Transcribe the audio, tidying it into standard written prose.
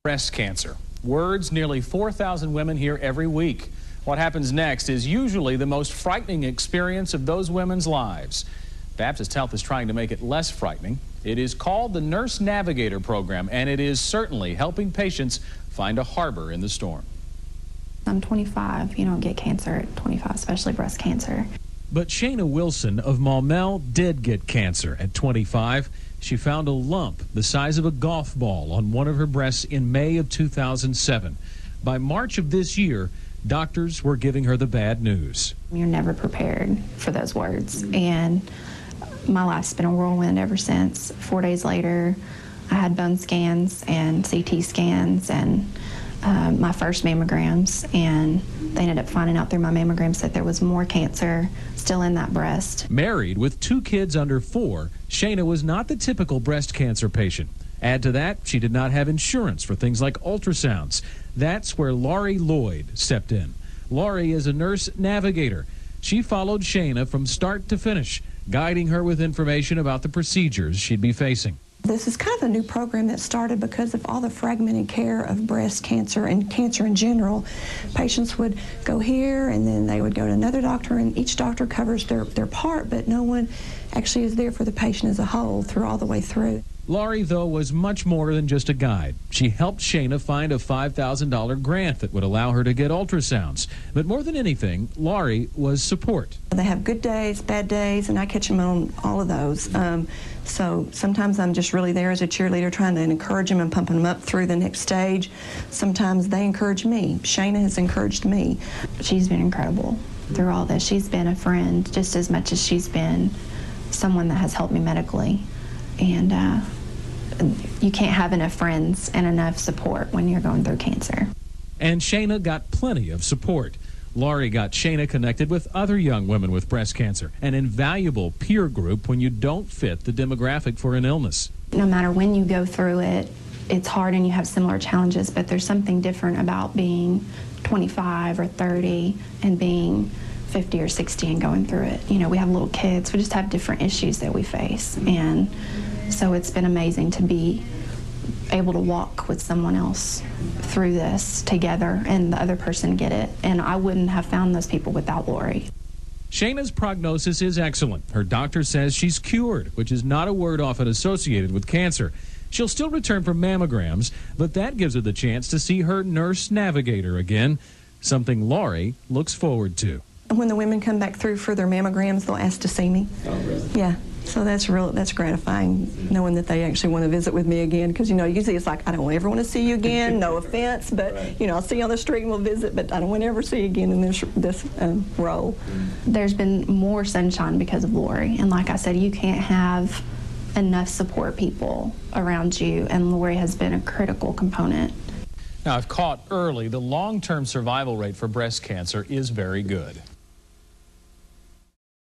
Breast cancer. Words, nearly 4,000 women hear every week. What happens next is usually the most frightening experience of those women's lives. Baptist Health is trying to make it less frightening. It is called the Nurse Navigator program, and it is certainly helping patients find a harbor in the storm. I'm 25. You don't get cancer at 25, especially breast cancer. But Shayna Wilson of Maumelle did get cancer at 25. She found a lump the size of a golf ball on one of her breasts in May of 2007. By March of this year, doctors were giving her the bad news. You're never prepared for those words, and my life's been a whirlwind ever since. 4 days later, I had bone scans and CT scans and my first mammograms, and they ended up finding out through my mammograms that there was more cancer still in that breast. Married with 2 kids under 4, Shayna was not the typical breast cancer patient. Add to that, she did not have insurance for things like ultrasounds. That's where Laurie Lloyd stepped in. Laurie is a nurse navigator. She followed Shayna from start to finish, guiding her with information about the procedures she'd be facing. This is kind of a new program that started because of all the fragmented care of breast cancer and cancer in general. Patients would go here and then they would go to another doctor, and each doctor covers their part, but no one actually is there for the patient as a whole through all the way through. Laurie, though, was much more than just a guide. She helped Shayna find a $5,000 grant that would allow her to get ultrasounds. But more than anything, Laurie was support. They have good days, bad days, and I catch them on all of those. So sometimes I'm just really there as a cheerleader trying to encourage them and pumping them up through the next stage. Sometimes they encourage me. Shayna has encouraged me. She's been incredible through all this. She's been a friend just as much as she's been someone that has helped me medically. And you can't have enough friends and enough support when you're going through cancer. And Shayna got plenty of support. Laurie got Shayna connected with other young women with breast cancer, an invaluable peer group when you don't fit the demographic for an illness. No matter when you go through it, it's hard and you have similar challenges, but there's something different about being 25 or 30 and being 50 or 60 and going through it. You know, we have little kids, we just have different issues that we face, and so it's been amazing to be able to walk with someone else through this together and the other person get it, and I wouldn't have found those people without Laurie. Shayna's prognosis is excellent. Her doctor says she's cured, which is not a word often associated with cancer. She'll still return for mammograms, but that gives her the chance to see her nurse navigator again, something Laurie looks forward to. When the women come back through for their mammograms, they'll ask to see me. Oh, really? Yeah, so that's gratifying, knowing that they actually want to visit with me again, because, you know, usually it's like, I don't ever want to see you again, no offense, but, right. You know, I'll see you on the street and we'll visit, but I don't want to ever see you again in this role. There's been more sunshine because of Laurie, and like I said, you can't have enough support people around you, and Laurie has been a critical component. Now, if caught early, the long-term survival rate for breast cancer is very good.